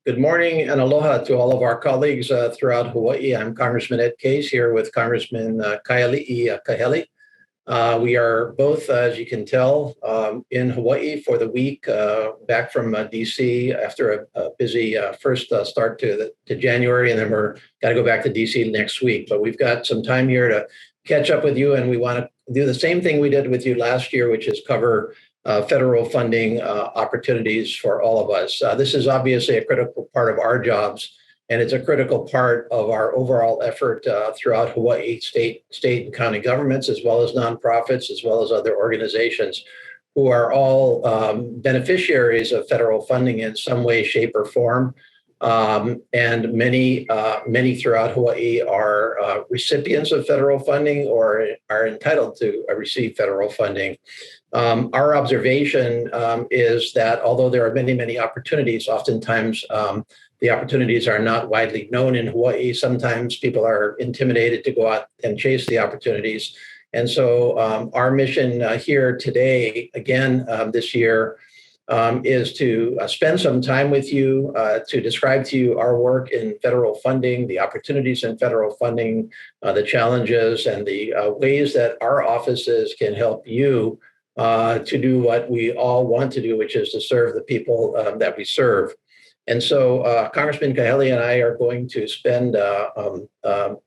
Good morning and aloha to all of our colleagues throughout Hawaii. I'm Congressman Ed Case here with Congressman Kaili'i Kahele. We are both, as you can tell, in Hawaii for the week, back from DC after a busy first start to January, and then we're got to go back to DC next week. But we've got some time here to catch up with you, and we want to do the same thing we did with you last year, which is cover federal funding opportunities for all of us. This is obviously a critical part of our jobs, and it's a critical part of our overall effort throughout Hawaii state and county governments, as well as nonprofits, as well as other organizations who are all beneficiaries of federal funding in some way, shape, or form. And many throughout Hawaii are recipients of federal funding or are entitled to receive federal funding. Our observation is that although there are many opportunities, oftentimes the opportunities are not widely known in Hawaii. Sometimes people are intimidated to go out and chase the opportunities. And so our mission here today, again, this year, is to spend some time with you to describe to you our work in federal funding, the opportunities in federal funding, the challenges, and the ways that our offices can help you to do what we all want to do, which is to serve the people that we serve. And so Congressman Kahele and I are going to spend a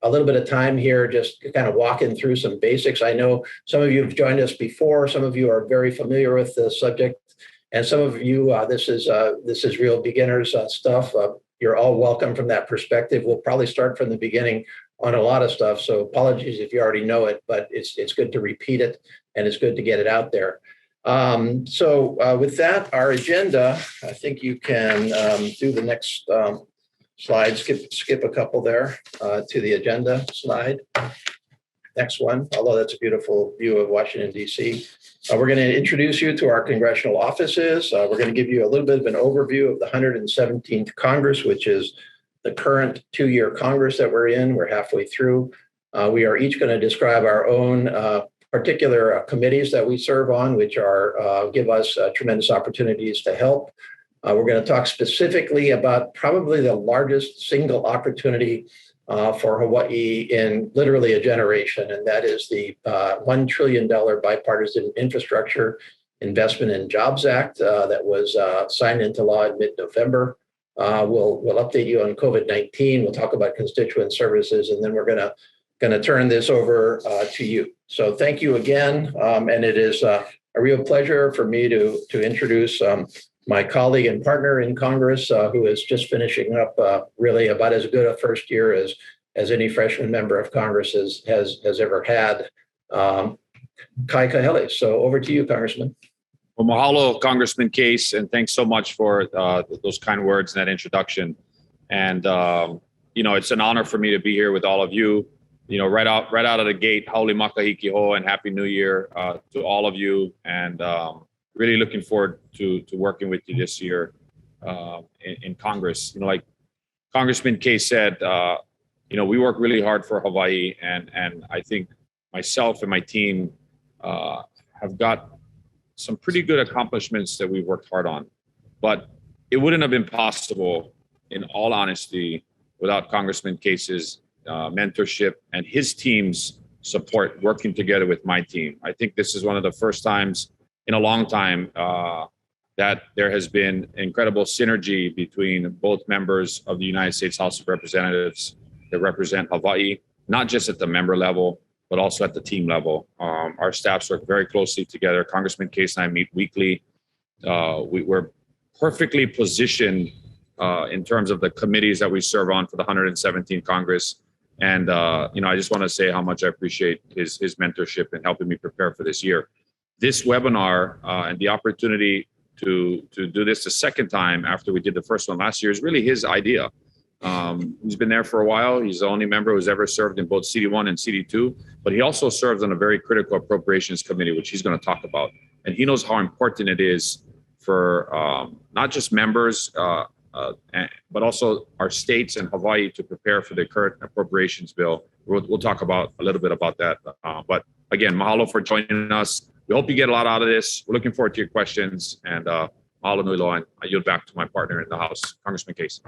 little bit of time here just kind of walking through some basics. I know some of you have joined us before. Some of you are very familiar with the subject. And some of you, this is real beginners stuff. You're all welcome from that perspective. We'll probably start from the beginning on a lot of stuff. So apologies if you already know it, but it's good to repeat it, and it's good to get it out there. So with that, our agenda, I think you can do the next slide, skip a couple there to the agenda slide. Next one, although that's a beautiful view of Washington, D.C. We're going to introduce you to our congressional offices. We're going to give you a little bit of an overview of the 117th Congress, which is the current two-year Congress that we're in. We're halfway through. We are each going to describe our own particular committees that we serve on, which are give us tremendous opportunities to help. We're going to talk specifically about probably the largest single opportunity for Hawaii in literally a generation, and that is the $1 trillion Bipartisan Infrastructure Investment and Jobs Act that was signed into law in mid-November. We'll update you on COVID-19. We'll talk about constituent services, and then we're going to turn this over to you. So thank you again, and it is a real pleasure for me to introduce my colleague and partner in Congress, who is just finishing up really about as good a first year as any freshman member of Congress has ever had, Kai Kahele. So over to you, Congressman. Well, mahalo, Congressman Case, and thanks so much for those kind words and that introduction. And it's an honor for me to be here with all of you. Right out of the gate, haole makahiki ho, and Happy New Year to all of you. And really looking forward to working with you this year in Congress. Like Congressman Case said, we work really hard for Hawaii, and I think myself and my team have got some pretty good accomplishments that we've worked hard on. But it wouldn't have been possible, in all honesty, without Congressman Case's mentorship and his team's support working together with my team. I think this is one of the first times in a long time that there has been incredible synergy between both members of the United States House of Representatives that represent Hawaii, not just at the member level, but also at the team level. Our staffs work very closely together. Congressman Case and I meet weekly. We're perfectly positioned in terms of the committees that we serve on for the 117th Congress. And, I just want to say how much I appreciate his mentorship in helping me prepare for this year. This webinar and the opportunity to do this the second time after we did the first one last year is really his idea. He's been there for a while. He's the only member who's ever served in both CD1 and CD2, but he also serves on a very critical Appropriations Committee, which he's going to talk about. And he knows how important it is for not just members, but also our states and Hawaii to prepare for the current appropriations bill. We'll talk about a little bit about that. But again, mahalo for joining us. We hope you get a lot out of this. We're looking forward to your questions, and Mahalo nui loa, and I yield back to my partner in the House, Congressman Case.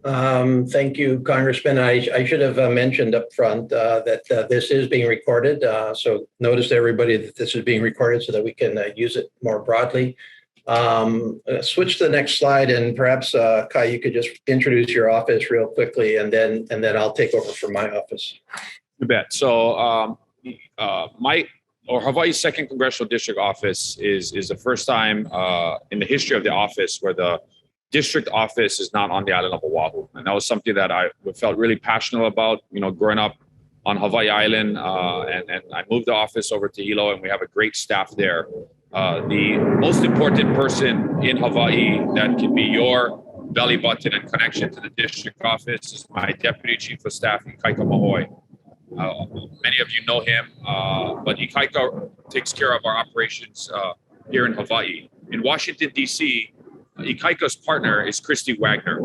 Thank you, Congressman. I should have mentioned up front that this is being recorded. So notice to everybody that this is being recorded so that we can use it more broadly. Switch to the next slide, and perhaps Kai, you could just introduce your office real quickly, and then I'll take over from my office. You bet. So Hawaii's second congressional district office is the first time in the history of the office where the district office is not on the island of Oahu, and that was something that I felt really passionate about. Growing up on Hawaii Island, and I moved the office over to Hilo, and we have a great staff there. The most important person in Hawaii that can be your belly button and connection to the district office is my Deputy Chief of Staff, Ikaika Mahoi. Many of you know him, but Ikaika takes care of our operations here in Hawaii. In Washington, D.C., Ikaika's partner is Christy Wagner.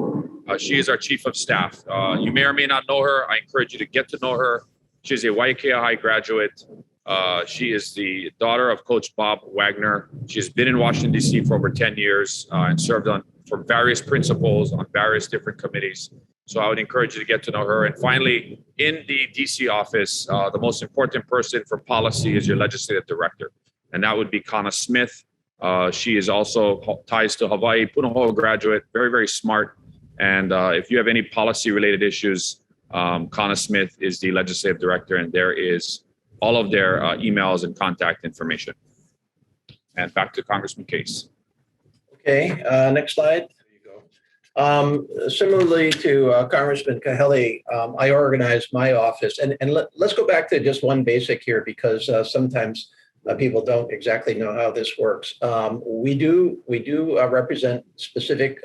She is our Chief of Staff. You may or may not know her. I encourage you to get to know her. She's a Waiakea High graduate. She is the daughter of Coach Bob Wagner. She's been in Washington, D.C. for over 10 years and served for various principals on various different committees. So I would encourage you to get to know her. And finally, in the D.C. office, the most important person for policy is your legislative director, and that would be Kana Smith. She is also ties to Hawaii, Punahou graduate, very, very smart. And if you have any policy-related issues, Kana Smith is the legislative director, and there is all of their emails and contact information. And back to Congressman Case. Okay, next slide. Similarly to Congressman Kahele, I organized my office, and let's go back to just one basic here, because sometimes people don't exactly know how this works. We do represent specific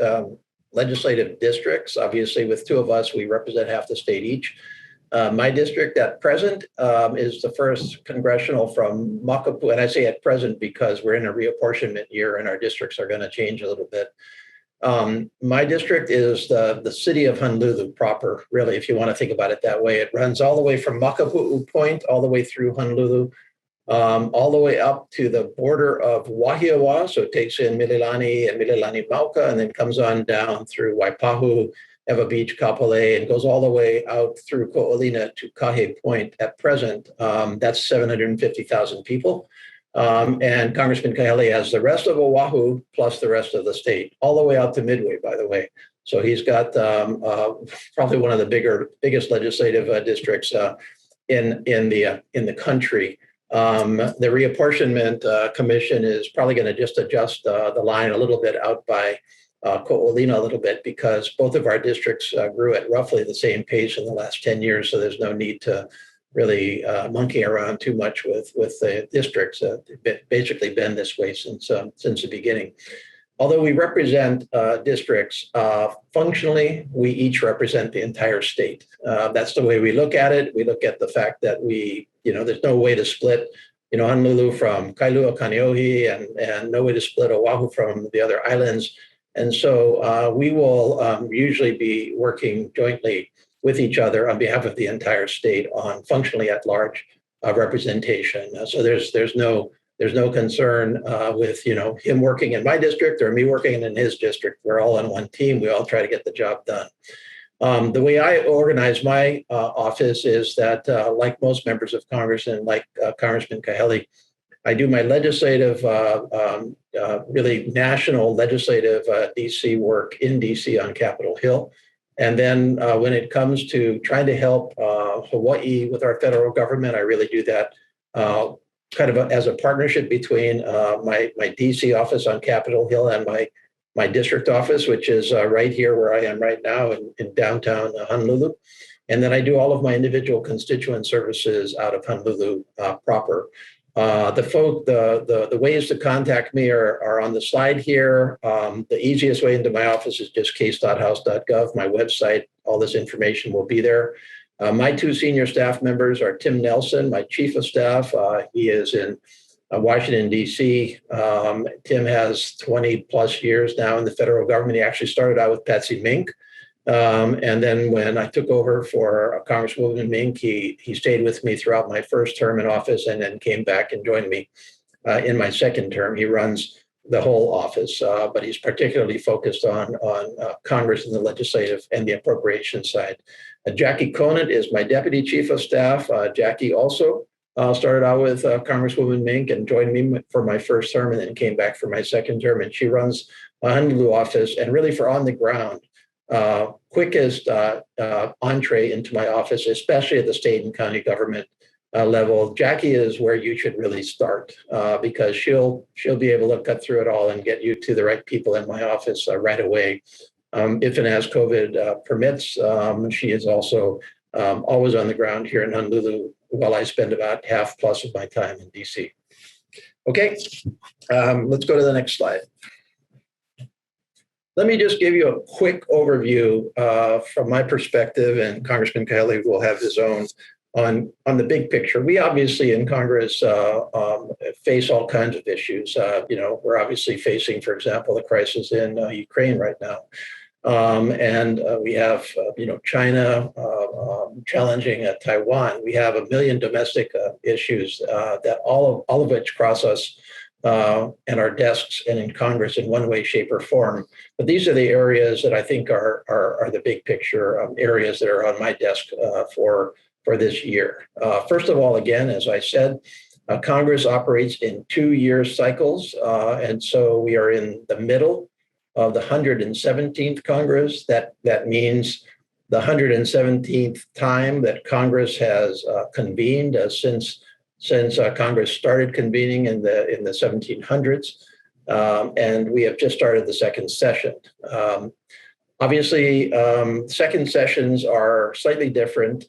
legislative districts. Obviously, with two of us, we represent half the state each. My district at present is the first congressional from Makapu, and I say at present because we're in a reapportionment year and our districts are going to change a little bit. My district is the city of Honolulu proper, really, if you want to think about it that way. It runs all the way from Makapu'u Point, all the way through Honolulu, all the way up to the border of Wahiawa. So it takes in Mililani and Mililani Mauka, and then comes on down through Waipahu, Eva Beach, Kapolei, and goes all the way out through Ko'olina to Kahe Point at present. That's 750,000 people. And Congressman Kahele has the rest of Oahu plus the rest of the state, all the way out to Midway, by the way. So he's got probably one of the biggest legislative districts in the country. The reapportionment commission is probably going to just adjust the line a little bit out by Ko'olina a little bit, because both of our districts grew at roughly the same pace in the last 10 years. So there's no need to really monkey around too much with the districts. Basically been this way since the beginning. Although we represent districts, functionally, we each represent the entire state. That's the way we look at it. We look at the fact that there's no way to split, Honolulu from Kailua, Kaneohe, and no way to split Oahu from the other islands. And so we will usually be working jointly with each other on behalf of the entire state on functionally at large representation. So there's no concern with him working in my district or me working in his district. We're all on one team. We all try to get the job done. The way I organize my office is that, like most members of Congress and like Congressman Kahele, I do my legislative, really national legislative DC work in DC on Capitol Hill. And then when it comes to trying to help Hawaii with our federal government, I really do that kind of as a partnership between my DC office on Capitol Hill and my district office, which is right here where I am right now in downtown Honolulu. And then I do all of my individual constituent services out of Honolulu proper. The ways to contact me are on the slide here. The easiest way into my office is just case.house.gov, my website. All this information will be there. My two senior staff members are Tim Nelson, my chief of staff. He is in Washington, D.C. Tim has 20 plus years now in the federal government. He actually started out with Patsy Mink. And then when I took over for Congresswoman Mink, he stayed with me throughout my first term in office and then came back and joined me in my second term. He runs the whole office, but he's particularly focused on Congress and the legislative and the appropriations side. Jackie Conant is my deputy chief of staff. Jackie also started out with Congresswoman Mink and joined me for my first term and then came back for my second term. And she runs a Honolulu office, and really for on the ground, quickest entree into my office, especially at the state and county government level. Jackie is where you should really start because she'll be able to cut through it all and get you to the right people in my office right away. If and as COVID permits, she is also always on the ground here in Honolulu while I spend about half plus of my time in DC. Okay, let's go to the next slide. Let me just give you a quick overview from my perspective, and Congressman Kaeli will have his own on the big picture. We obviously in Congress face all kinds of issues. We're obviously facing, for example, the crisis in Ukraine right now. And we have, China challenging Taiwan. We have a million domestic issues that all of which cross us and our desks and in Congress in one way, shape, or form. But these are the areas that I think are the big picture areas that are on my desk for this year. First of all, again, as I said, Congress operates in 2-year cycles, and so we are in the middle of the 117th Congress. That means the 117th time that Congress has convened since Congress started convening in the 1700s, and we have just started the second session. Obviously, second sessions are slightly different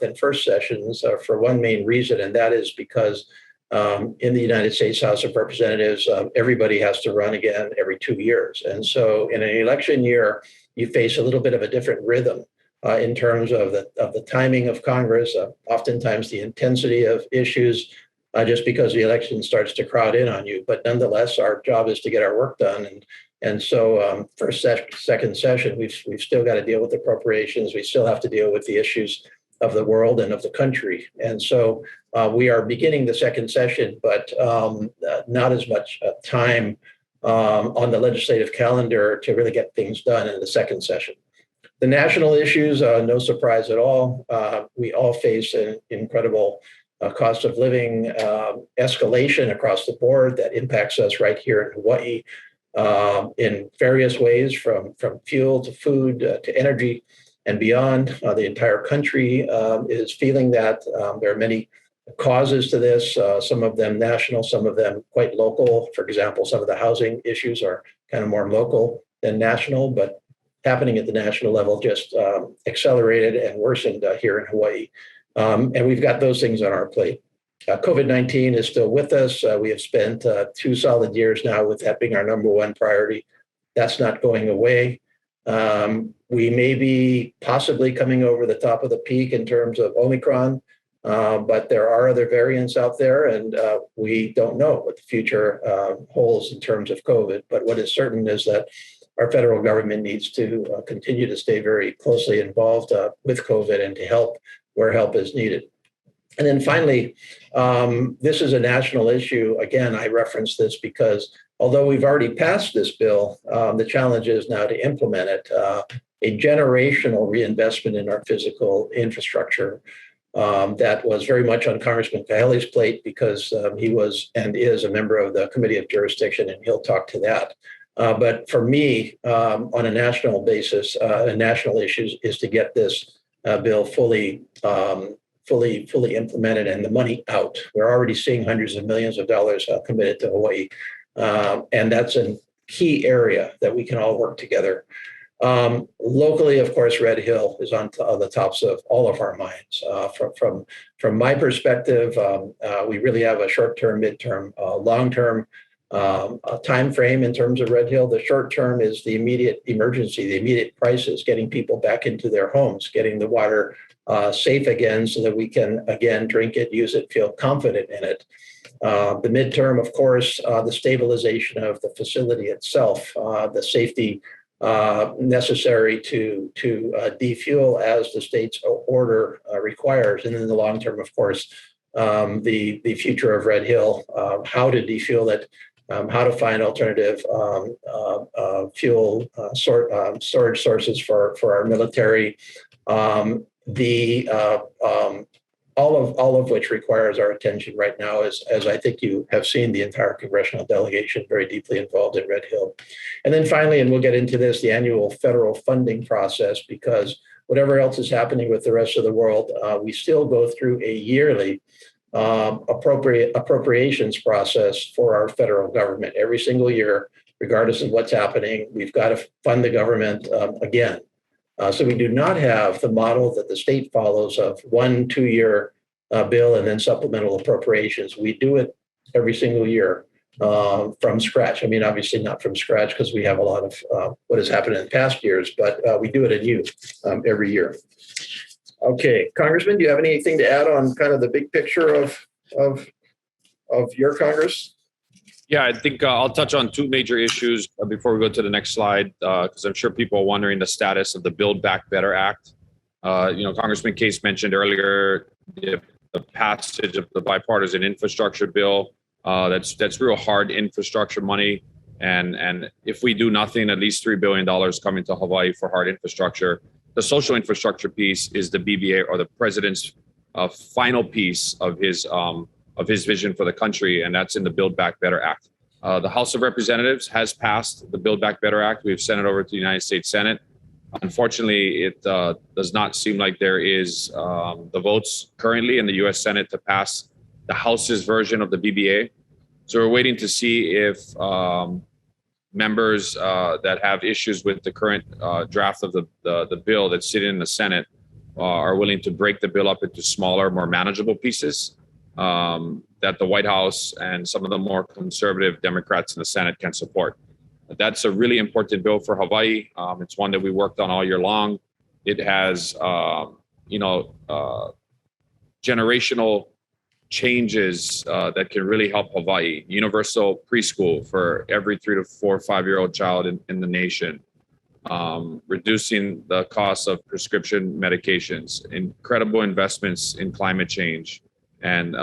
than first sessions for one main reason, and that is because in the United States House of Representatives, everybody has to run again every 2 years. And so in an election year, you face a little bit of a different rhythm in terms of the timing of Congress, oftentimes the intensity of issues, just because the election starts to crowd in on you. But nonetheless, our job is to get our work done. And so second session, we've still got to deal with appropriations. We still have to deal with the issues of the world and of the country. And so we are beginning the second session, but not as much time on the legislative calendar to really get things done in the second session. The national issues, no surprise at all. We all face an incredible cost of living escalation across the board that impacts us right here in Hawaii in various ways, from fuel to food to energy and beyond. The entire country is feeling that. There are many causes to this, some of them national, some of them quite local. For example, some of the housing issues are kind of more local than national, but happening at the national level just accelerated and worsened here in Hawaii. And we've got those things on our plate. COVID-19 is still with us. We have spent 2 solid years now with that being our number one priority. That's not going away. We may be possibly coming over the top of the peak in terms of Omicron, but there are other variants out there, and we don't know what the future holds in terms of COVID. But what is certain is that our federal government needs to continue to stay very closely involved with COVID and to help where help is needed. And then finally, this is a national issue. Again, I reference this because although we've already passed this bill, the challenge is now to implement it. A generational reinvestment in our physical infrastructure that was very much on Congressman Kaeli's plate because he was and is a member of the Committee of Jurisdiction, and he'll talk to that. But for me, on a national basis, a national issue is to get this bill fully implemented and the money out. We're already seeing hundreds of millions of dollars committed to Hawaii. And that's a key area that we can all work together. Locally, of course, Red Hill is on the tops of all of our minds. From my perspective, we really have a short-term, mid-term, long-term time frame in terms of Red Hill. The short term is the immediate emergency, the immediate crisis, getting people back into their homes, getting the water safe again so that we can, again, drink it, use it, feel confident in it. The midterm, of course, the stabilization of the facility itself, the safety necessary to defuel as the state's order requires. And then the long term, of course, the future of Red Hill, how to defuel it, how to find alternative fuel storage sources for our military. All of which requires our attention right now, as I think you have seen the entire congressional delegation very deeply involved in Red Hill. And then finally, and we'll get into this, the annual federal funding process, because whatever else is happening with the rest of the world, we still go through a yearly appropriations process for our federal government. Every single year, regardless of what's happening, we've got to fund the government again. So we do not have the model that the state follows of 1-2 year bill and then supplemental appropriations. We do it every single year from scratch. I mean, obviously not from scratch because we have a lot of what has happened in past years, but we do it anew every year. Okay, Congressman, do you have anything to add on kind of the big picture of your Congress? Yeah, I think I'll touch on two major issues before we go to the next slide, because I'm sure people are wondering the status of the Build Back Better Act. Congressman Case mentioned earlier the passage of the bipartisan infrastructure bill. That's real hard infrastructure money, and if we do nothing, at least $3 billion coming to Hawaii for hard infrastructure. The social infrastructure piece is the BBA, or the president's final piece of his vision for the country, and that's in the Build Back Better Act. The House of Representatives has passed the Build Back Better Act. We've sent it over to the United States Senate. Unfortunately, it does not seem like there is the votes currently in the U.S. Senate to pass the House's version of the BBA. So we're waiting to see if members that have issues with the current draft of the bill that's sitting in the Senate are willing to break the bill up into smaller, more manageable pieces that the White House and some of the more conservative Democrats in the Senate can support. That's a really important bill for Hawaii. It's one that we worked on all year long. It has, generational changes that can really help Hawaii. Universal preschool for every 3 to 4 or 5-year-old child in the nation. Reducing the cost of prescription medications. Incredible investments in climate change and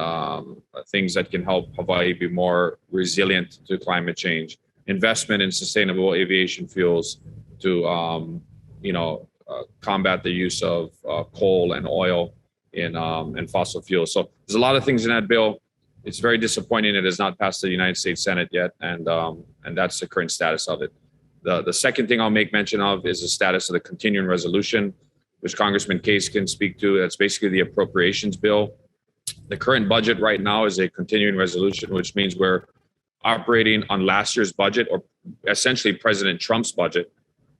things that can help Hawaii be more resilient to climate change. Investment in sustainable aviation fuels to combat the use of coal and oil in fossil fuels. So there's a lot of things in that bill. It's very disappointing it has not passed the United States Senate yet, and that's the current status of it. The second thing I'll make mention of is the status of the continuing resolution, which Congressman Case can speak to. That's basically the appropriations bill. The current budget right now is a continuing resolution, which means we're operating on last year's budget, or essentially President Trump's budget,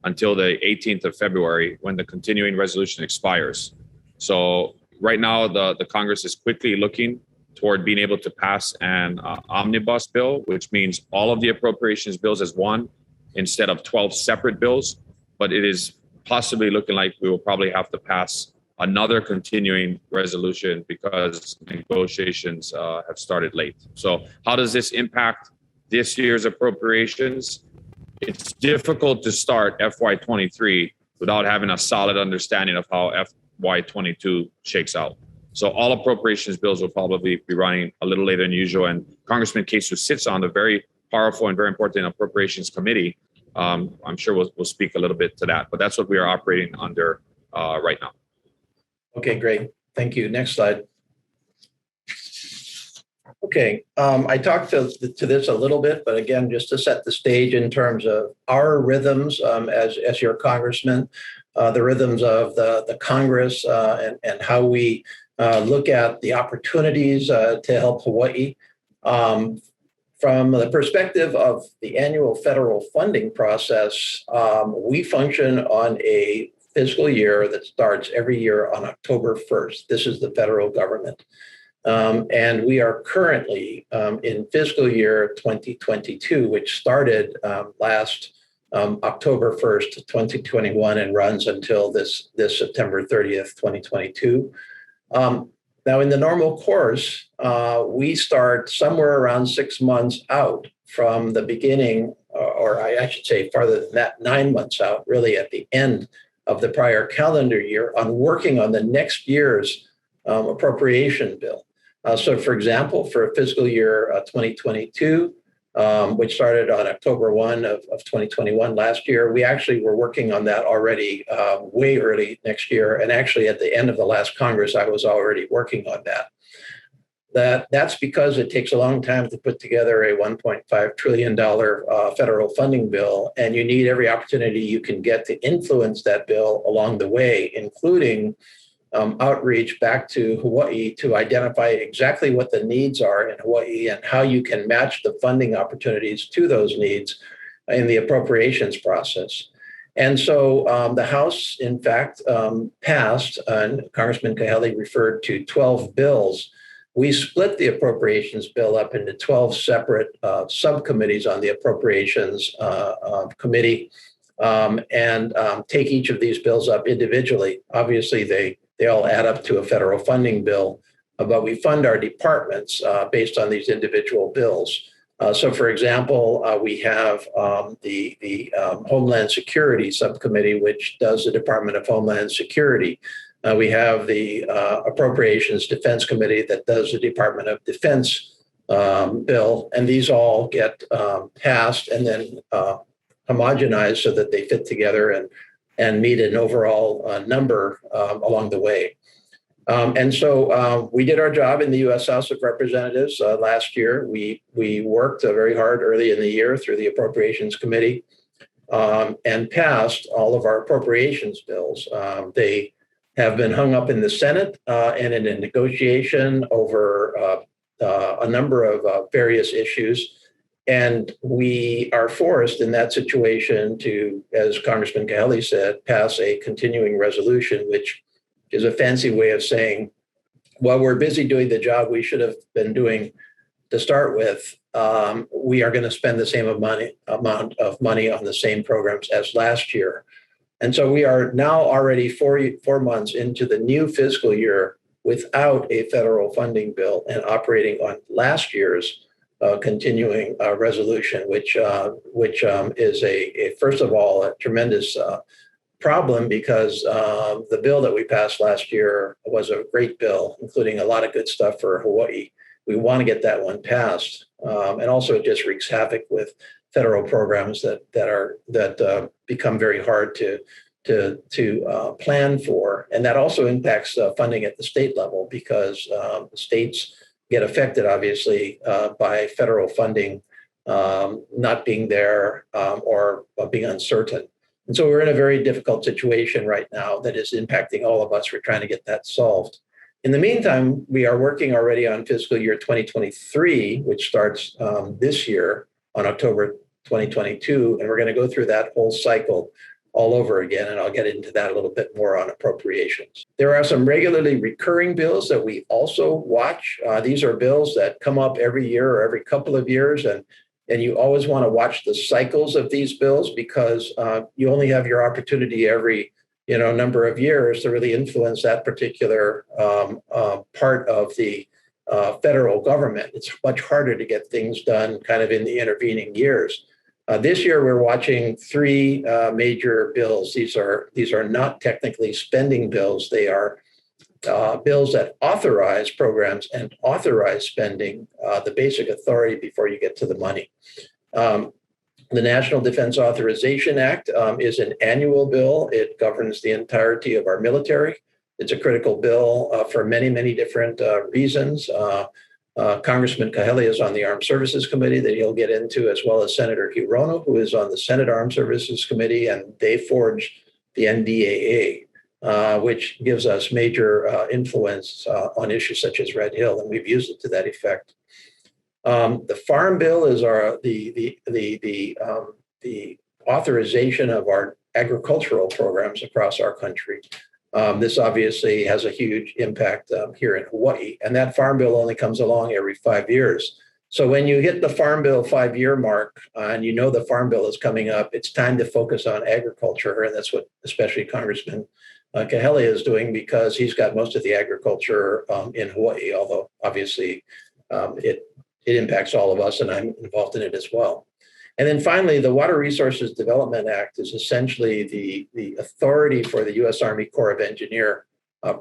until the 18th of February when the continuing resolution expires. So right now, the Congress is quickly looking toward being able to pass an omnibus bill, which means all of the appropriations bills as one instead of 12 separate bills. But it is possibly looking like we will probably have to pass another continuing resolution because negotiations have started late. So how does this impact this year's appropriations? It's difficult to start FY23 without having a solid understanding of how FY22 shakes out. So all appropriations bills will probably be running a little later than usual. And Congressman Case, who sits on the very powerful and very important Appropriations Committee, I'm sure we'll speak a little bit to that. But that's what we are operating under right now. Okay, great. Thank you. Next slide. Okay, I talked to this a little bit, but again, just to set the stage in terms of our rhythms as your congressman, the rhythms of the Congress and how we look at the opportunities to help Hawaii. From the perspective of the annual federal funding process, we function on a fiscal year that starts every year on October 1st. This is the federal government. And we are currently in fiscal year 2022, which started last October 1st, 2021, and runs until this September 30th, 2022. Now, in the normal course, we start somewhere around 6 months out from the beginning, or I should say farther than that, 9 months out, really at the end of the prior calendar year, on working on the next year's appropriation bill. So, for example, for fiscal year 2022, which started on October 1 of 2021 last year. We actually were working on that already way early next year. And actually at the end of the last Congress, I was already working on that. That's because it takes a long time to put together a $1.5 trillion federal funding bill, and you need every opportunity you can get to influence that bill along the way, including outreach back to Hawaii to identify exactly what the needs are in Hawaii and how you can match the funding opportunities to those needs in the appropriations process. And so the House, in fact, passed, and Congressman Kahele referred to 12 bills. We split the appropriations bill up into 12 separate subcommittees on the appropriations committee and take each of these bills up individually. Obviously, they all add up to a federal funding bill, but we fund our departments based on these individual bills. So, for example, we have the Homeland Security Subcommittee, which does the Department of Homeland Security. We have the Appropriations Defense Committee that does the Department of Defense bill, and these all get passed and then homogenized so that they fit together and meet an overall number along the way. And so we did our job in the U.S. House of Representatives last year. We worked very hard early in the year through the Appropriations Committee and passed all of our appropriations bills. They have been hung up in the Senate and in a negotiation over a number of various issues. And we are forced in that situation to, as Congressman Kahele said, pass a continuing resolution, which is a fancy way of saying, while we're busy doing the job we should have been doing to start with, we are going to spend the same amount of money on the same programs as last year. And so we are now already 4 months into the new fiscal year without a federal funding bill and operating on last year's continuing resolution, which is first of all, a tremendous problem because the bill that we passed last year was a great bill, including a lot of good stuff for Hawaii. We want to get that one passed. And also it just wreaks havoc with federal programs that become very hard to plan for. And that also impacts funding at the state level because states get affected, obviously, by federal funding not being there or being uncertain. And so we're in a very difficult situation right now that is impacting all of us. We're trying to get that solved. In the meantime, we are working already on fiscal year 2023, which starts this year on October 2022, and we're going to go through that whole cycle all over again, and I'll get into that a little bit more on appropriations. There are some regularly recurring bills that we also watch. These are bills that come up every year or every couple of years, and you always want to watch the cycles of these bills because you only have your opportunity every number of years to really influence that particular part of the federal government. It's much harder to get things done kind of in the intervening years. This year, we're watching 3 major bills. These are not technically spending bills. They are bills that authorize programs and authorize spending, the basic authority before you get to the money. The National Defense Authorization Act is an annual bill. It governs the entirety of our military. It's a critical bill for many, many different reasons. Congressman Kahele is on the Armed Services Committee that he'll get into, as well as Senator Hirono, who is on the Senate Armed Services Committee, and they forged the NDAA, which gives us major influence on issues such as Red Hill, and we've used it to that effect. The Farm Bill is the authorization of our agricultural programs across our country. This obviously has a huge impact here in Hawaii, and that Farm Bill only comes along every 5 years. So when you hit the Farm Bill 5-year mark and the Farm Bill is coming up, it's time to focus on agriculture, and that's what especially Congressman Kahele is doing because he's got most of the agriculture in Hawaii, although obviously it impacts all of us, and I'm involved in it as well. And then finally, the Water Resources Development Act is essentially the authority for the U.S. Army Corps of Engineer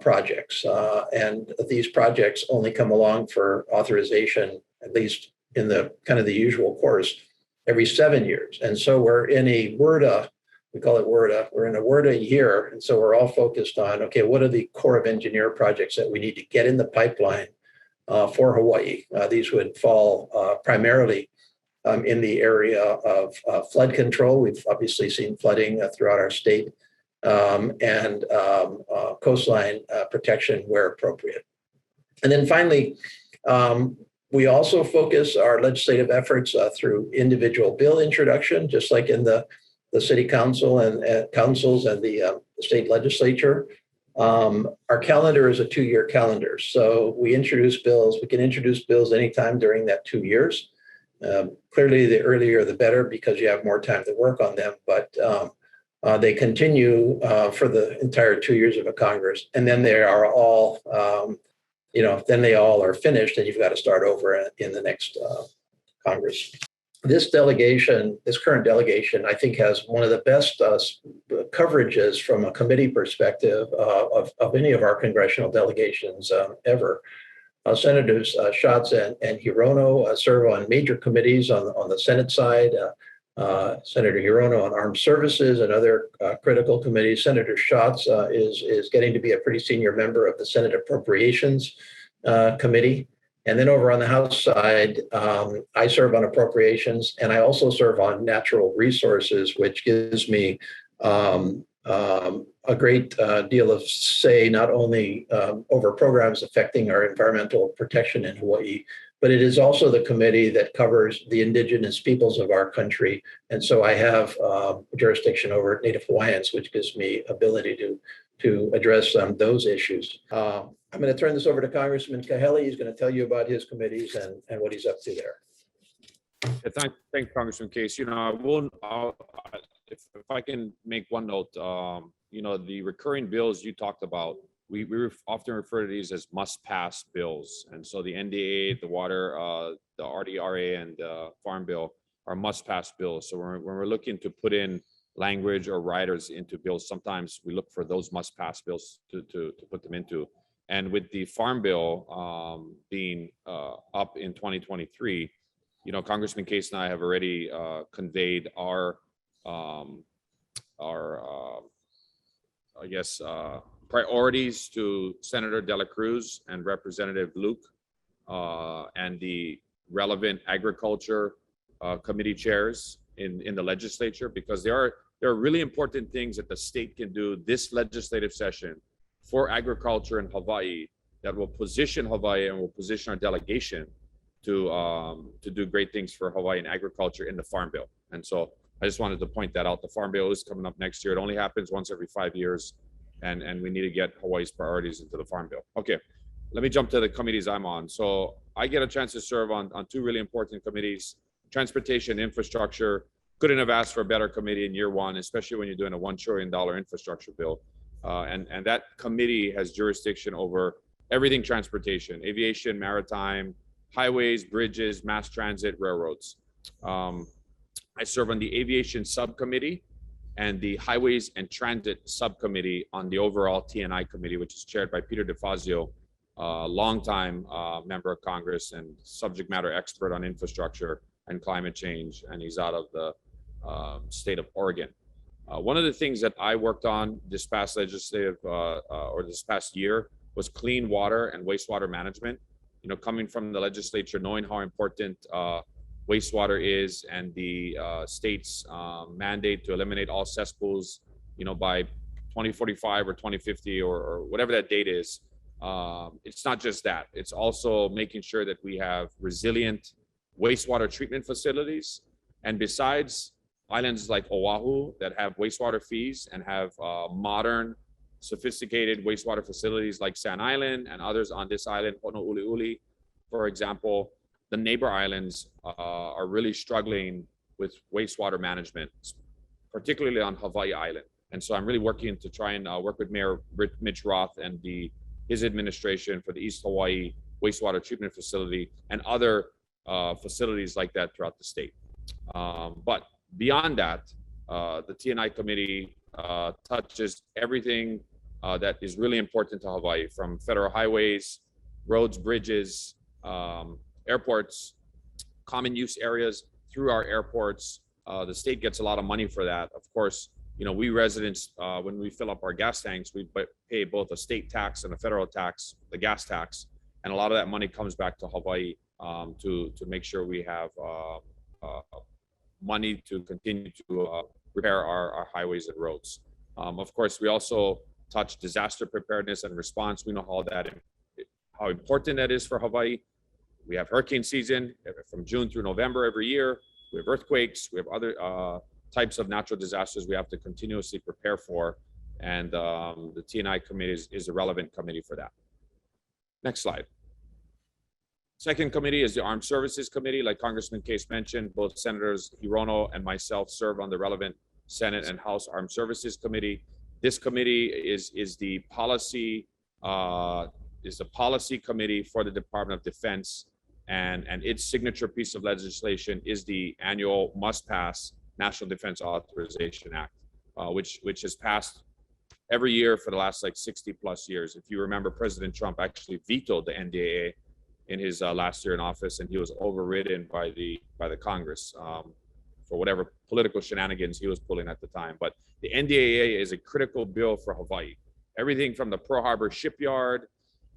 projects. And these projects only come along for authorization, at least in the kind of the usual course every 7 years. And so we're in a WRDA, we call it WRDA, we're in a WRDA year. And so we're all focused on, okay, what are the Corps of Engineer projects that we need to get in the pipeline for Hawaii? These would fall primarily in the area of flood control. We've obviously seen flooding throughout our state, and coastline protection where appropriate. And then finally, we also focus our legislative efforts through individual bill introduction, just like in the city council and councils and the state legislature. Our calendar is a 2-year calendar. So we can introduce bills anytime during that 2 years. Clearly, the earlier the better because you have more time to work on them, but they continue for the entire 2 years of a Congress. And then they are all, then they all are finished and you've got to start over in the next Congress. This current delegation, I think has one of the best coverages from a committee perspective of any of our congressional delegations ever. Senators Schatz and Hirono serve on major committees on the Senate side. Senator Hirono on Armed Services and other critical committees. Senator Schatz is getting to be a pretty senior member of the Senate Appropriations Committee. And then over on the House side, I serve on Appropriations, and I also serve on Natural Resources, which gives me a great deal of say, not only over programs affecting our environmental protection in Hawaii, but it is also the committee that covers the indigenous peoples of our country. And so I have jurisdiction over Native Hawaiians, which gives me ability to address those issues. I'm going to turn this over to Congressman Kahele. He's going to tell you about his committees and what he's up to there. Yeah, thank Congressman Case. If I can make one note, the recurring bills you talked about, we often refer to these as must-pass bills. And so the NDA, the water, the RDRA, and the Farm Bill are must-pass bills. So when we're looking to put in language or riders into bills, sometimes we look for those must-pass bills to put them into. And with the Farm Bill being up in 2023, Congressman Case and I have already conveyed our priorities to Senator Dela Cruz and Representative Luke and the relevant agriculture committee chairs in the legislature, because there are really important things that the state can do this legislative session for agriculture in Hawaii that will position Hawaii and will position our delegation to do great things for Hawaiian agriculture in the Farm Bill. And so I just wanted to point that out. The Farm Bill is coming up next year. It only happens once every 5 years, and we need to get Hawaii's priorities into the Farm Bill. Okay, let me jump to the committees I'm on. So I get a chance to serve on two really important committees: transportation, infrastructure. Couldn't have asked for a better committee in year one, especially when you're doing a $1 trillion infrastructure bill. And that committee has jurisdiction over everything transportation: aviation, maritime, highways, bridges, mass transit, railroads. I serve on the aviation subcommittee and the highways and transit subcommittee on the overall T&I committee, which is chaired by Peter DeFazio, a longtime member of Congress and subject matter expert on infrastructure and climate change, and he's out of the state of Oregon. One of the things that I worked on this past legislative or this past year was clean water and wastewater management. Coming from the legislature, knowing how important wastewater is, and the state's mandate to eliminate all cesspools, by 2045 or 2050 or whatever that date is. It's not just that. It's also making sure that we have resilient wastewater treatment facilities. And besides islands like Oahu that have wastewater fees and have modern, sophisticated wastewater facilities like Sand Island and others on this island, Honouliuli, for example, the neighbor islands are really struggling with wastewater management, particularly on Hawaii Island. And so I'm really working to try and work with Mayor Mitch Roth and his administration for the East Hawaii wastewater treatment facility and other facilities like that throughout the state. But beyond that, the T&I committee touches everything that is really important to Hawaii, from federal highways, roads, bridges, airports, common use areas through our airports. The state gets a lot of money for that. Of course, we residents, when we fill up our gas tanks, we pay both a state tax and a federal tax, the gas tax, and a lot of that money comes back to Hawaii to make sure we have money to continue to repair our highways and roads. Of course, we also touch disaster preparedness and response. We know how important that is for Hawaii. We have hurricane season from June through November every year. We have earthquakes. We have other types of natural disasters we have to continuously prepare for. And the T&I committee is a relevant committee for that. Next slide. Second committee is the Armed Services Committee. Like Congressman Case mentioned, both Senators Hirono and myself serve on the relevant Senate and House Armed Services Committee. This committee is the policy committee for the Department of Defense, and its signature piece of legislation is the annual must-pass National Defense Authorization Act, which has passed every year for the last 60 plus years. If you remember, President Trump actually vetoed the NDAA in his last year in office, and he was overridden by the Congress for whatever political shenanigans he was pulling at the time. But the NDAA is a critical bill for Hawaii. Everything from the Pearl Harbor shipyard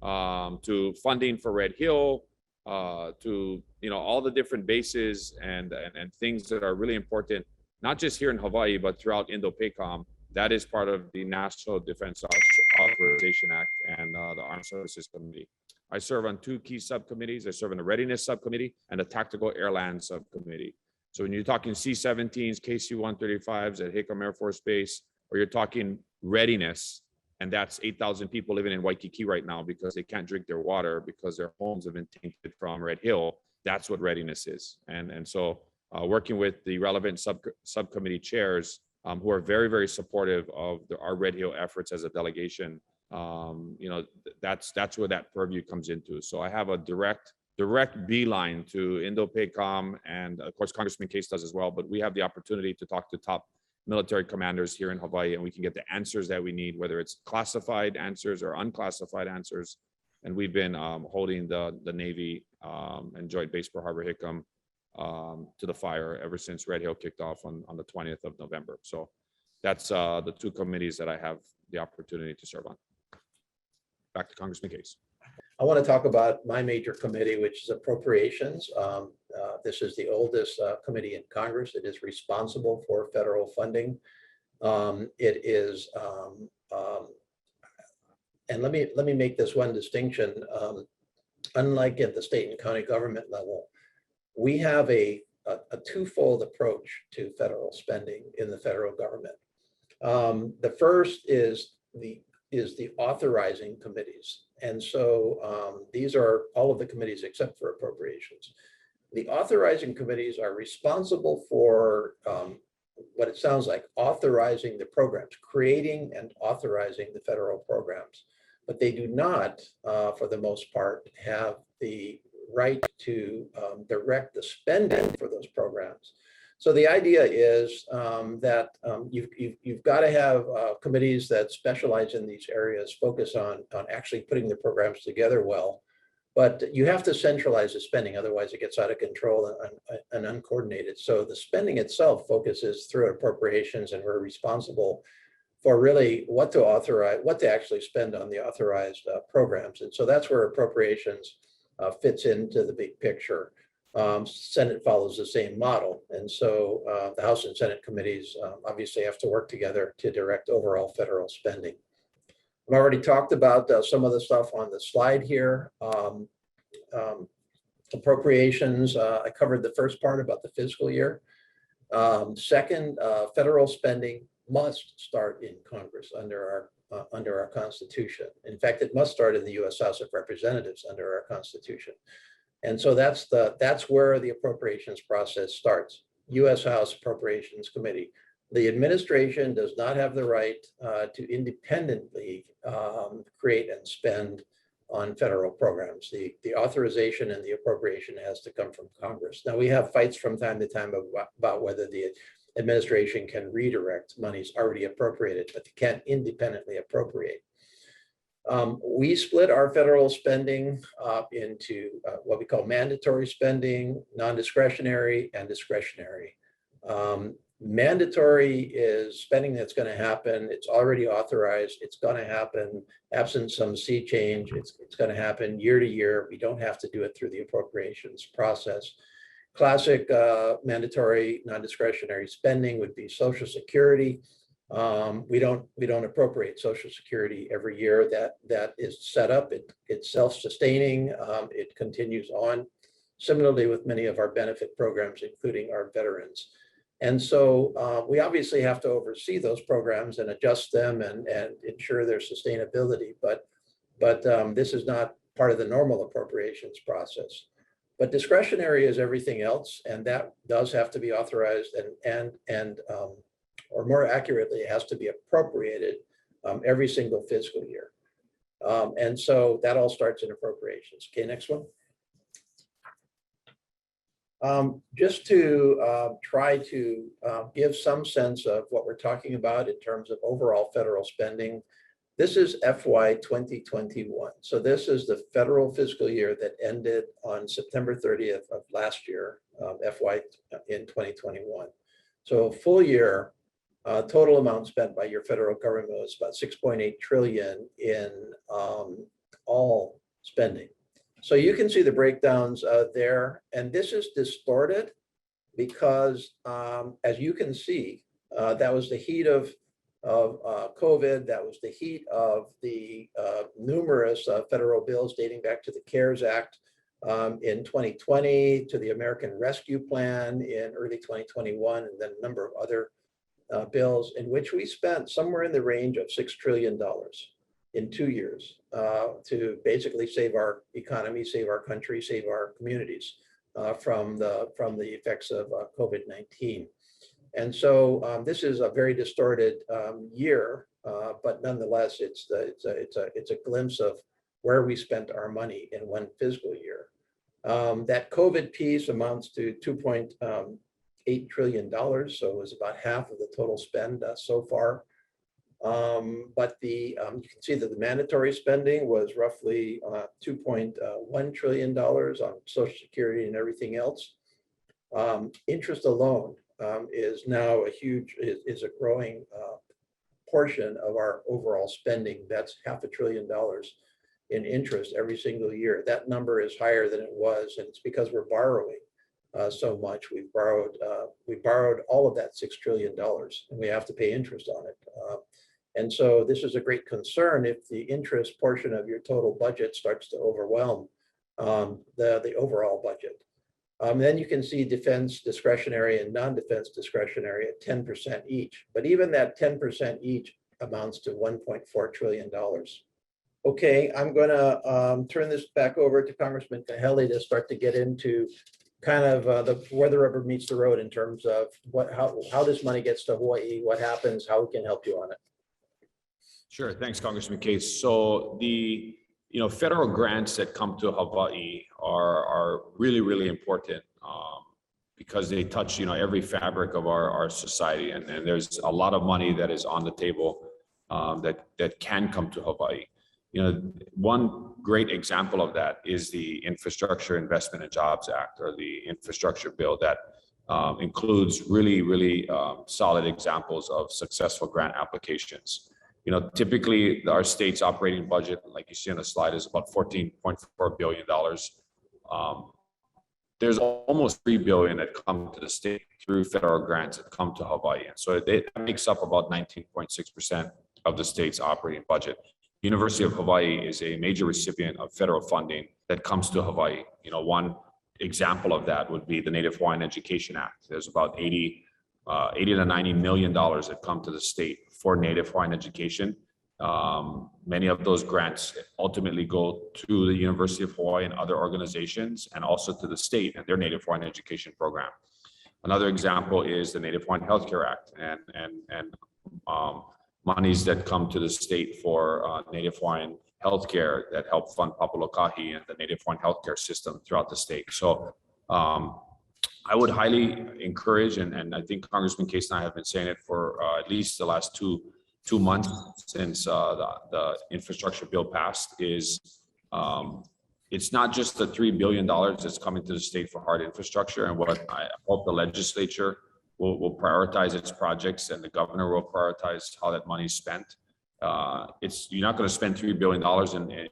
to funding for Red Hill, to all the different bases and things that are really important, not just here in Hawaii, but throughout Indo-PACOM. That is part of the National Defense Authorization Act and the Armed Services Committee. I serve on two key subcommittees. I serve on the Readiness Subcommittee and the Tactical Airland Subcommittee. So when you're talking C-17s, KC-135s at Hickam Air Force Base, or you're talking readiness, and that's 8,000 people living in Waikiki right now because they can't drink their water because their homes have been tainted from Red Hill. That's what readiness is. And so working with the relevant subcommittee chairs who are very, very supportive of our Red Hill efforts as a delegation, that's where that purview comes into. So I have a direct beeline to Indo-PACOM, and of course Congressman Case does as well, but we have the opportunity to talk to top military commanders here in Hawaii, and we can get the answers that we need, whether it's classified answers or unclassified answers. And we've been holding the Navy and Joint Base Pearl Harbor Hickam to the fire ever since Red Hill kicked off on the 20th of November. So that's the two committees that I have the opportunity to serve on. Back to Congressman Case. I want to talk about my major committee, which is Appropriations. This is the oldest committee in Congress. It is responsible for federal funding. It is, and let me make this one distinction. Unlike at the state and county government level, we have a twofold approach to federal spending in the federal government. The first is the authorizing committees. And so these are all of the committees except for Appropriations. The authorizing committees are responsible for what it sounds like, authorizing the programs, creating and authorizing the federal programs. But they do not, for the most part, have the right to direct the spending for those programs. So the idea is that you've got to have committees that specialize in these areas, focus on actually putting the programs together well. But you have to centralize the spending, otherwise it gets out of control and uncoordinated. So the spending itself focuses through Appropriations, and we're responsible for really what to authorize, what to actually spend on the authorized programs. And so that's where Appropriations fits into the big picture. Senate follows the same model. And so the House and Senate committees obviously have to work together to direct overall federal spending. I've already talked about some of the stuff on the slide here. Appropriations, I covered the first part about the fiscal year. Second, federal spending must start in Congress under our Constitution. In fact, it must start in the U.S. House of Representatives under our Constitution. And so that's where the appropriations process starts. U.S. House Appropriations Committee. The administration does not have the right to independently create and spend on federal programs. The authorization and the appropriation has to come from Congress. Now, we have fights from time to time about whether the administration can redirect monies already appropriated, but they can't independently appropriate. We split our federal spending into what we call mandatory spending, non-discretionary, and discretionary. Mandatory is spending that's going to happen. It's already authorized. It's going to happen absent some sea change. It's going to happen year to year. We don't have to do it through the appropriations process. Classic mandatory non-discretionary spending would be Social Security. We don't appropriate Social Security every year. That is set up. It's self-sustaining. It continues on. Similarly with many of our benefit programs, including our veterans. And so we obviously have to oversee those programs and adjust them and ensure their sustainability. But this is not part of the normal appropriations process. But discretionary is everything else, and that does have to be authorized or more accurately, it has to be appropriated every single fiscal year. And so that all starts in appropriations. Okay, next one. Just to try to give some sense of what we're talking about in terms of overall federal spending, this is FY 2021. So this is the federal fiscal year that ended on September 30th of last year, FY in 2021. So a full year, total amount spent by your federal government was about 6.8 trillion in all spending. So you can see the breakdowns there, and this is distorted because, as you can see, that was the heat of COVID. That was the heat of the numerous federal bills dating back to the CARES Act in 2020, to the American Rescue Plan in early 2021, and then a number of other bills in which we spent somewhere in the range of $6 trillion in 2 years to basically save our economy, save our country, save our communities from the effects of COVID-19. And so this is a very distorted year, but nonetheless, it's a glimpse of where we spent our money in one fiscal year. That COVID piece amounts to $2.8 trillion, so it was about half of the total spend so far. But you can see that the mandatory spending was roughly $2.1 trillion on Social Security and everything else. Interest alone is now a growing portion of our overall spending. That's $500 billion in interest every single year. That number is higher than it was, and it's because we're borrowing so much. We borrowed all of that $6 trillion, and we have to pay interest on it. And so this is a great concern if the interest portion of your total budget starts to overwhelm the overall budget. Then you can see defense discretionary and non-defense discretionary at 10% each. But even that 10% each amounts to $1.4 trillion. Okay, I'm going to turn this back over to Congressman Kahele to start to get into kind of where the rubber meets the road in terms of how this money gets to Hawaii, what happens, how we can help you on it. Sure, thanks, Congressman Case. So the federal grants that come to Hawaii are really, really important because they touch every fabric of our society, and there's a lot of money that is on the table that can come to Hawaii. One great example of that is the Infrastructure Investment and Jobs Act, or the infrastructure bill, that includes really, really solid examples of successful grant applications. Typically our state's operating budget, like you see on the slide, is about $14.4 billion. There's almost $3 billion that come to the state through federal grants that come to Hawaii. And so that makes up about 19.6% of the state's operating budget. University of Hawaii is a major recipient of federal funding that comes to Hawaii. One example of that would be the Native Hawaiian Education Act. There's about $80 to $90 million that come to the state for Native Hawaiian education. Many of those grants ultimately go to the University of Hawaii and other organizations, and also to the state and their Native Hawaiian education program. Another example is the Native Hawaiian Healthcare Act and monies that come to the state for Native Hawaiian healthcare that help fund Papalokahi and the Native Hawaiian healthcare system throughout the state. So I would highly encourage, and I think Congressman Case and I have been saying it for at least the last two 2 months since the infrastructure bill passed is it's not just the $3 billion that's coming to the state for hard infrastructure. And what I hope the legislature will prioritize its projects, and the governor will prioritize how that money is spent. You're not going to spend $3 billion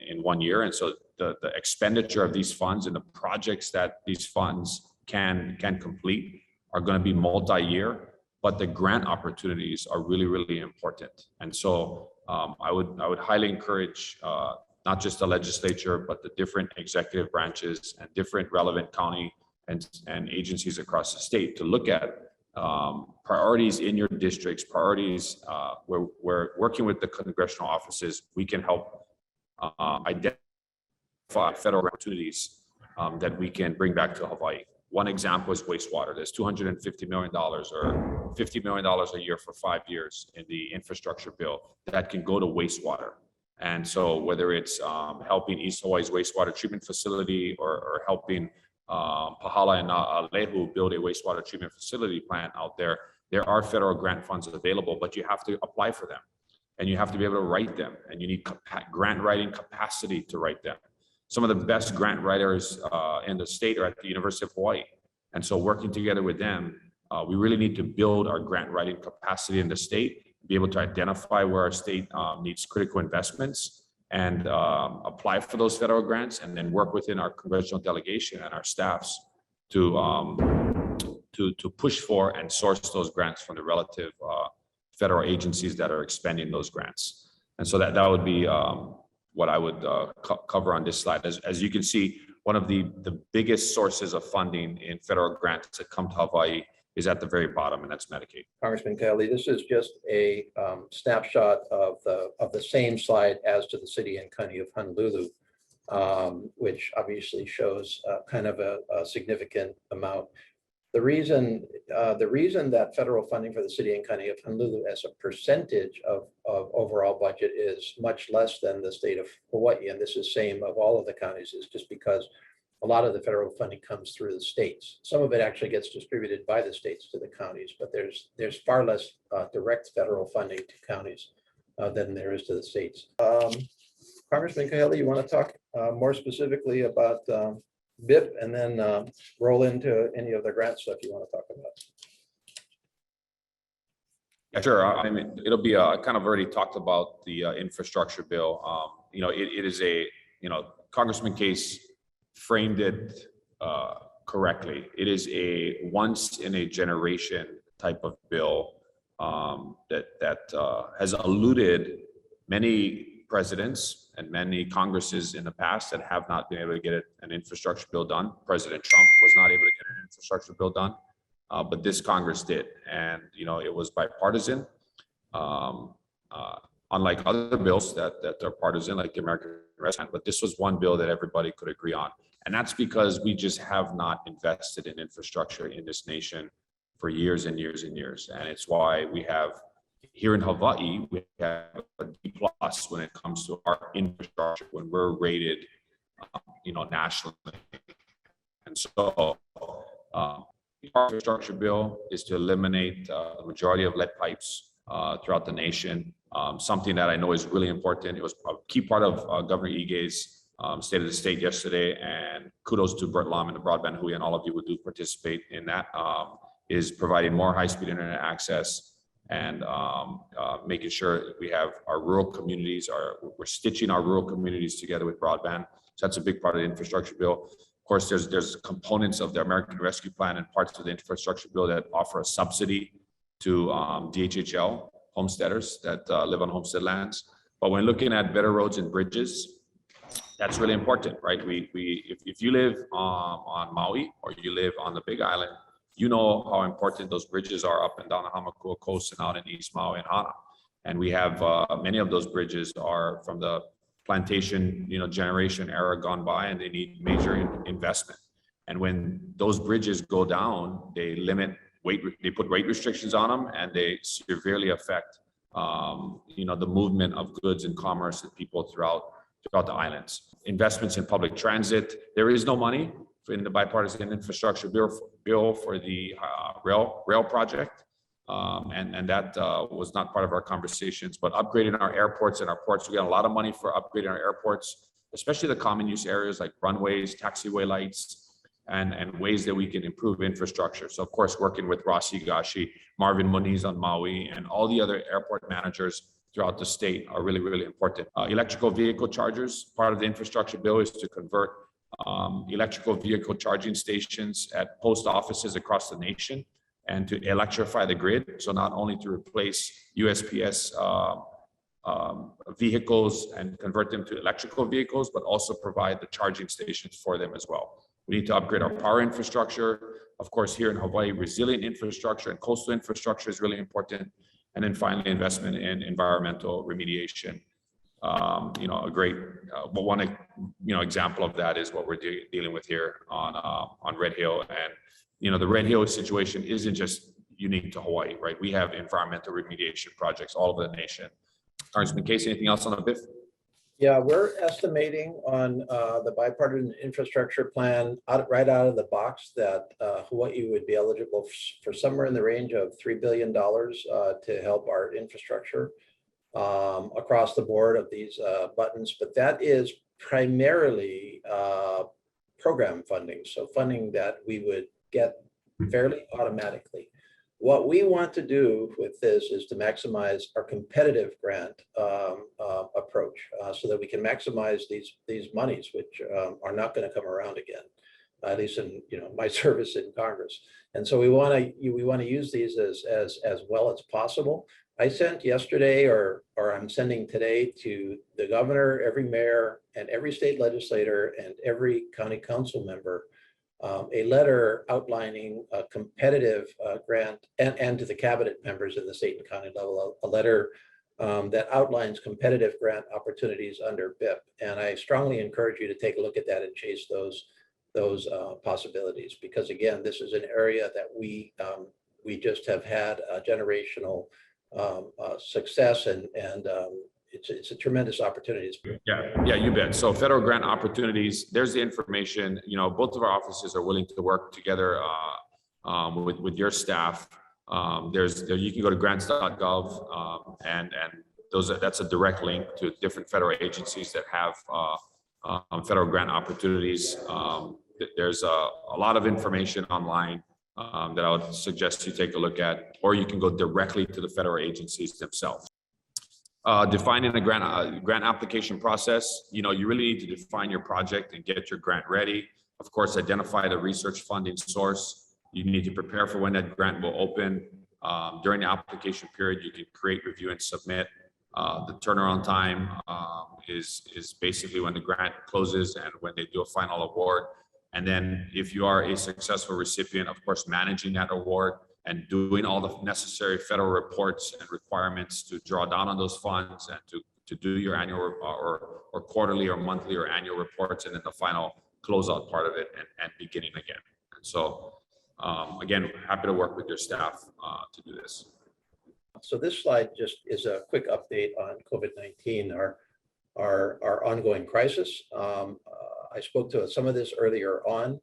in 1 year. And so the expenditure of these funds and the projects that these funds can complete are going to be multi-year, but the grant opportunities are really, really important. And so I would highly encourage not just the legislature, but the different executive branches and different relevant county and agencies across the state to look at priorities in your districts, priorities where we're working with the congressional offices. We can help identify federal opportunities that we can bring back to Hawaii. One example is wastewater. There's $250 million or $50 million a year for 5 years in the infrastructure bill that can go to wastewater. And so whether it's helping East Hawaii's wastewater treatment facility or helping Pahala and Alehu build a wastewater treatment facility plant out there, there are federal grant funds available, but you have to apply for them and you have to be able to write them, and you need grant writing capacity to write them. Some of the best grant writers in the state are at the University of Hawaii. And so working together with them, we really need to build our grant writing capacity in the state, be able to identify where our state needs critical investments and apply for those federal grants, and then work within our congressional delegation and our staffs to push for and source those grants from the relative federal agencies that are expending those grants. And so that would be what I would cover on this slide. As you can see, one of the biggest sources of funding in federal grants that come to Hawaii is at the very bottom, and that's Medicaid. Congressman Kelly, this is just a snapshot of the same slide as to the city and county of Honolulu, which obviously shows kind of a significant amount. The reason that federal funding for the city and county of Honolulu as a percentage of overall budget is much less than the state of Hawaii, and this is same of all of the counties, is just because a lot of the federal funding comes through the states. Some of it actually gets distributed by the states to the counties, but there's far less direct federal funding to counties than there is to the states. Congressman Kahele, you want to talk more specifically about BIP, and then roll into any of the grant stuff you want to talk about? Yeah, sure. I mean, it'll be kind of already talked about the infrastructure bill. It is a, Congressman Case framed it correctly. It is a once in a generation type of bill that has eluded many presidents and many Congresses in the past that have not been able to get an infrastructure bill done. President Trump was not able to get an infrastructure bill done, but this Congress did. And, it was bipartisan, unlike other bills that are partisan, like the American Rescue Plan, but this was one bill that everybody could agree on. And that's because we just have not invested in infrastructure in this nation for years and years and years. And it's why we have, here in Hawaii, we have a D+ when it comes to our infrastructure, when we're rated, nationally. And so our infrastructure bill is to eliminate the majority of lead pipes throughout the nation. Something that I know is really important. It was a key part of Governor Ige's State of the State yesterday, and kudos to Bert Lum and the Broadband Hui and all of you who do participate in that, is providing more high-speed internet access and making sure that we have our rural communities, we're stitching our rural communities together with broadband. So that's a big part of the infrastructure bill. Of course, there's components of the American Rescue Plan and parts of the infrastructure bill that offer a subsidy to DHHL homesteaders that live on homestead lands. But when looking at better roads and bridges, that's really important, right? If you live on Maui or you live on the Big Island, you know how important those bridges are up and down the Hamakua coast and out in East Maui and Hana. And we have many of those bridges are from the plantation, generation era gone by, and they need major investment. And when those bridges go down, they put weight restrictions on them, and they severely affect, the movement of goods and commerce and people throughout the islands. Investments in public transit. There is no money in the bipartisan infrastructure bill for the rail project. and that was not part of our conversations. But upgrading our airports and our ports, we got a lot of money for upgrading our airports, especially the common use areas like runways, taxiway lights, and ways that we can improve infrastructure. So of course, working with Ross Higashi, Marvin Moniz on Maui, and all the other airport managers throughout the state are really, really important. Electrical vehicle chargers, part of the infrastructure bill is to convert electrical vehicle charging stations at post offices across the nation and to electrify the grid. So not only to replace USPS vehicles and convert them to electrical vehicles, but also provide the charging stations for them as well. We need to upgrade our power infrastructure. Of course, here in Hawaii, resilient infrastructure and coastal infrastructure is really important. And then finally, investment in environmental remediation. A great one example of that is what we're dealing with here on Red Hill. And the Red Hill situation isn't just unique to Hawaii, right? We have environmental remediation projects all over the nation. Congressman Case, anything else on the BIF? Yeah, we're estimating on the bipartisan infrastructure plan right out of the box that Hawaii would be eligible for somewhere in the range of $3 billion to help our infrastructure across the board of these buttons. But that is primarily program funding, so funding that we would get fairly automatically. What we want to do with this is to maximize our competitive grant approach so that we can maximize these monies, which are not going to come around again, at least in my service in Congress. And so we want to use these as well as possible. I sent yesterday, or I'm sending today, to the governor, every mayor, and every state legislator, and every county council member a letter outlining a competitive grant, and to the cabinet members in the state and county level, a letter that outlines competitive grant opportunities under BIP. And I strongly encourage you to take a look at that and chase those possibilities, because again, this is an area that we just have had a generational success, and it's a tremendous opportunity. Yeah, you bet. So federal grant opportunities, there's the information. Both of our offices are willing to work together with your staff. You can go to grants.gov and that's a direct link to different federal agencies that have federal grant opportunities. There's a lot of information online that I would suggest you take a look at, or you can go directly to the federal agencies themselves. Defining a grant application process, you really need to define your project and get your grant ready. Of course, identify the research funding source. You need to prepare for when that grant will open. During the application period, you can create, review, and submit. The turnaround time is basically when the grant closes and when they do a final award. And then if you are a successful recipient, of course, managing that award and doing all the necessary federal reports and requirements to draw down on those funds and to do your annual or quarterly or monthly or annual reports, and then the final closeout part of it and beginning again. And so, again, happy to work with your staff to do this. So this slide just is a quick update on COVID-19, our ongoing crisis. I spoke to some of this earlier on.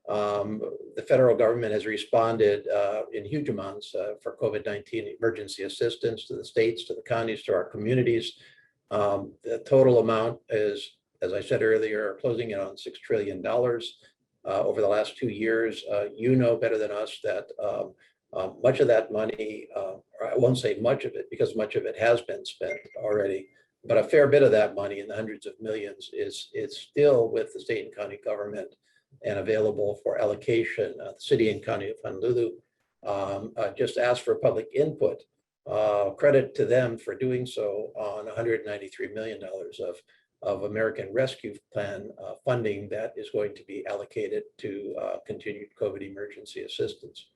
The federal government has responded in huge amounts for COVID-19 emergency assistance to the states, to the counties, to our communities. The total amount is, as I said earlier, closing in on $6 trillion over the last 2 years. You know better than us that much of that money, I won't say much of it because much of it has been spent already, but a fair bit of that money in the hundreds of millions is still with the state and county government and available for allocation. The city and county of Honolulu just asked for public input. Credit to them for doing so on $193 million of American Rescue Plan funding that is going to be allocated to continued COVID emergency assistance.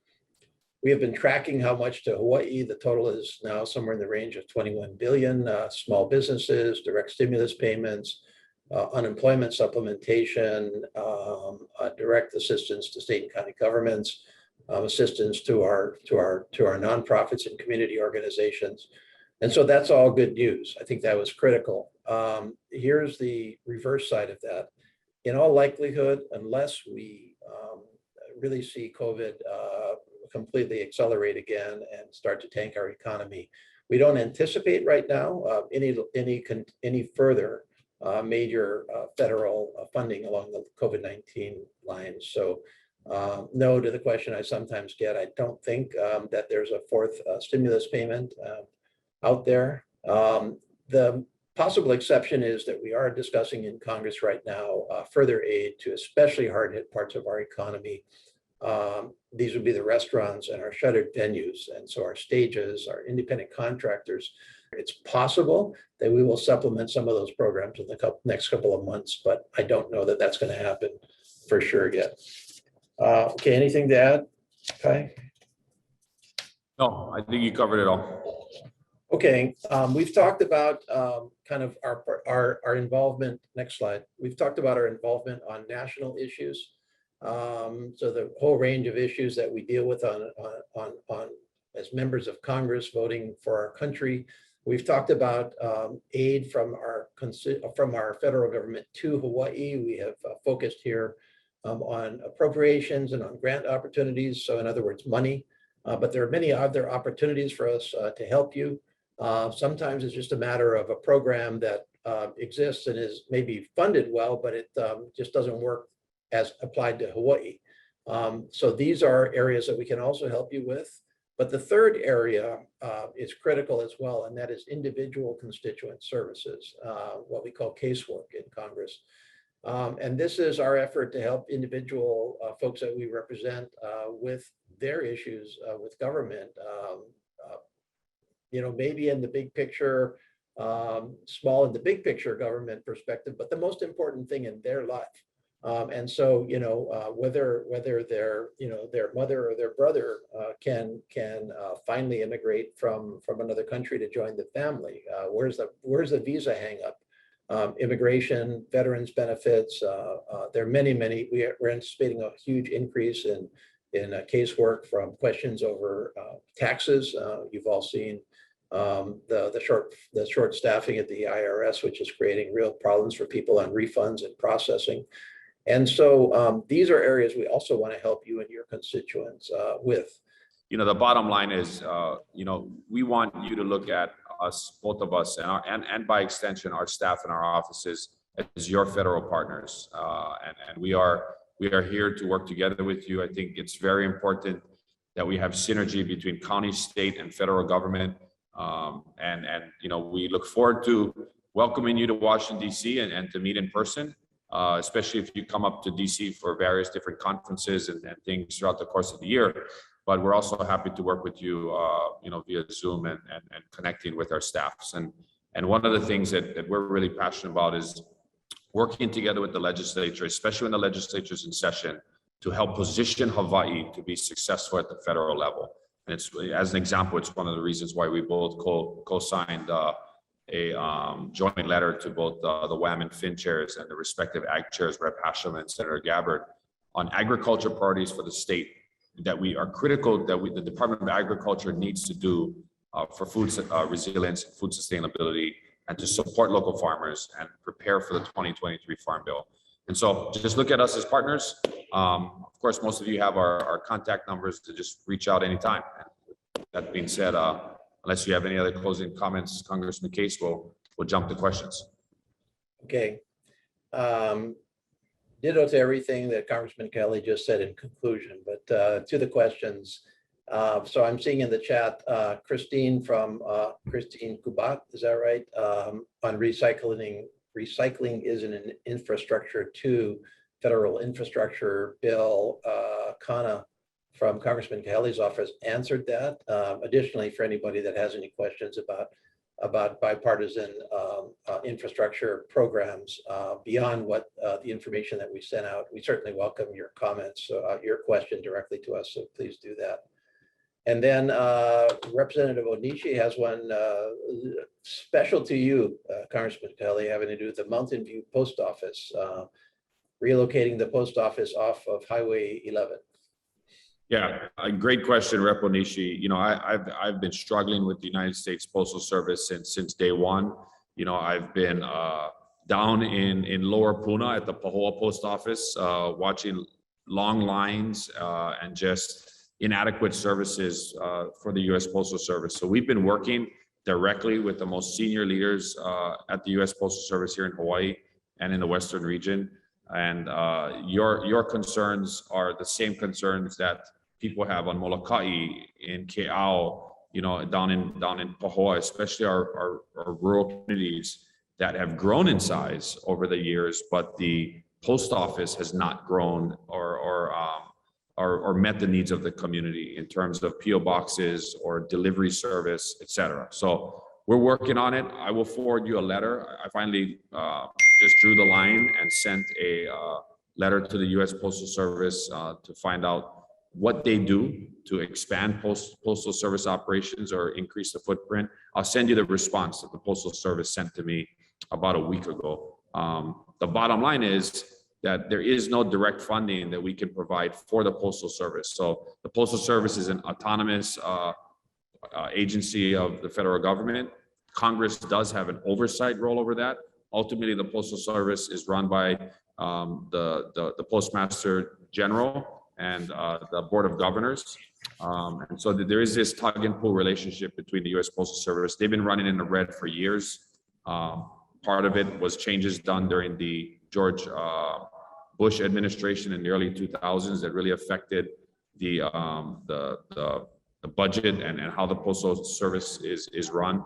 We have been tracking how much to Hawaii. The total is now somewhere in the range of 21 billion. Small businesses, direct stimulus payments, unemployment supplementation, direct assistance to state and county governments, assistance to our nonprofits and community organizations. And so that's all good news. I think that was critical. Here's the reverse side of that. In all likelihood, unless we really see COVID completely accelerate again and start to tank our economy. We don't anticipate right now any further major federal funding along the COVID-19 lines. So no to the question I sometimes get. I don't think that there's a fourth stimulus payment out there. The possible exception is that we are discussing in Congress right now further aid to especially hard hit parts of our economy. These would be the restaurants and our shuttered venues. And so our stages, our independent contractors. It's possible that we will supplement some of those programs in the next couple of months, but I don't know that that's going to happen for sure yet. Okay, anything to add, Kai? No, I think you covered it all. Okay, we've talked about kind of our involvement. Next slide. We've talked about our involvement on national issues. So the whole range of issues that we deal with on as members of Congress voting for our country. We've talked about aid from our federal government to Hawaii. We have focused here on appropriations and on grant opportunities. So in other words, money. But there are many other opportunities for us to help you. Sometimes it's just a matter of a program that exists and is maybe funded well, but it just doesn't work as applied to Hawaii. So these are areas that we can also help you with. But the third area is critical as well, and that is individual constituent services, what we call casework in Congress. And this is our effort to help individual folks that we represent with their issues with government, maybe in the big picture, small in the big picture government perspective, but the most important thing in their life. And so, whether their mother or their brother can finally immigrate from another country to join the family, where's the visa hang up? Immigration, veterans benefits. There are many. We're anticipating a huge increase in casework from questions over taxes. You've all seen the short staffing at the IRS, which is creating real problems for people on refunds and processing. And so these are areas we also want to help you and your constituents with. The bottom line is, we want you to look at us, both of us, and by extension, our staff and our offices as your federal partners. And we are here to work together with you. I think it's very important that we have synergy between county, state, and federal government. We look forward to welcoming you to Washington, D.C. and to meet in person. Especially if you come up to DC for various different conferences and things throughout the course of the year. But we're also happy to work with you, via Zoom and connecting with our staffs. And one of the things that we're really passionate about is working together with the legislature, especially when the legislature is in session, to help position Hawaii to be successful at the federal level. And it's, as an example, it's one of the reasons why we both co-signed a joint letter to both the WAM and FIN chairs and the respective ag chairs, Rep. Hashem and Senator Gabbard, on agriculture priorities for the state that we are critical that the Department of Agriculture needs to do for food resilience, food sustainability, and to support local farmers and prepare for the 2023 Farm Bill. And so just look at us as partners. Of course, most of you have our contact numbers to just reach out anytime. That being said, unless you have any other closing comments, Congressman Case, we'll jump to questions. Okay. Ditto to everything that Congressman Kelly just said in conclusion, but to the questions. So I'm seeing in the chat, Christine Kubat, is that right? On recycling is an infrastructure to federal infrastructure bill. Kana from Congressman Kelly's office answered that. Additionally, for anybody that has any questions about bipartisan infrastructure programs beyond what the information that we sent out, we certainly welcome your comments, your question directly to us, so please do that. And then Representative Onishi has one special to you, Congressman Kelly, having to do with the Mountain View Post Office, relocating the post office off of Highway 11. Yeah, a great question, Rep. Onishi. I've been struggling with the United States Postal Service since day one. I've been down in Lower Puna at the Pahoa Post Office, watching long lines and just inadequate services for the U.S. Postal Service. So we've been working directly with the most senior leaders at the U.S. Postal Service here in Hawaii and in the Western region. And your concerns are the same concerns that people have on Molokai, in Ke'au, down in Pahoa, especially our rural communities that have grown in size over the years, but the post office has not grown or met the needs of the community in terms of PO boxes or delivery service, et cetera. So we're working on it. I will forward you a letter. I finally just drew the line and sent a letter to the U.S. Postal Service to find out what they do to expand postal service operations or increase the footprint. I'll send you the response that the Postal Service sent to me about a week ago. The bottom line is that there is no direct funding that we can provide for the Postal Service. So the Postal Service is an autonomous agency of the federal government. Congress does have an oversight role over that. Ultimately, the Postal Service is run by the Postmaster General and the Board of Governors. And so there is this tug and pull relationship between the U.S. Postal Service. They've been running in the red for years. Part of it was changes done during the George Bush administration in the early 2000s that really affected the budget and how the Postal Service is run.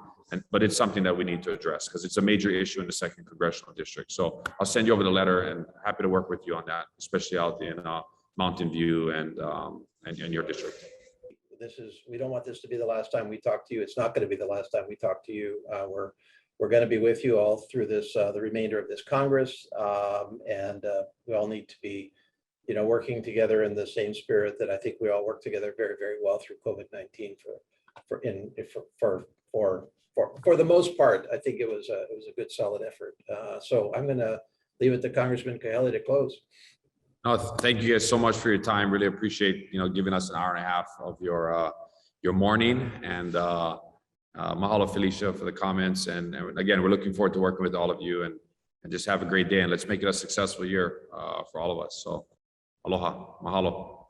But it's something that we need to address because it's a major issue in the 2nd Congressional District. So I'll send you over the letter and happy to work with you on that, especially out in Mountain View and your district. We don't want this to be the last time we talk to you. It's not going to be the last time we talk to you. We're going to be with you all through this, the remainder of this Congress. And we all need to be, working together in the same spirit that I think we all work together very, very well through COVID-19 for the most part. I think it was a good, solid effort. So I'm going to leave it to Congressman Kahele to close. No, thank you guys so much for your time. Really appreciate giving us an hour and a half of your morning, and mahalo Felicia for the comments. And again, we're looking forward to working with all of you, and just have a great day, and let's make it a successful year for all of us. So aloha, mahalo.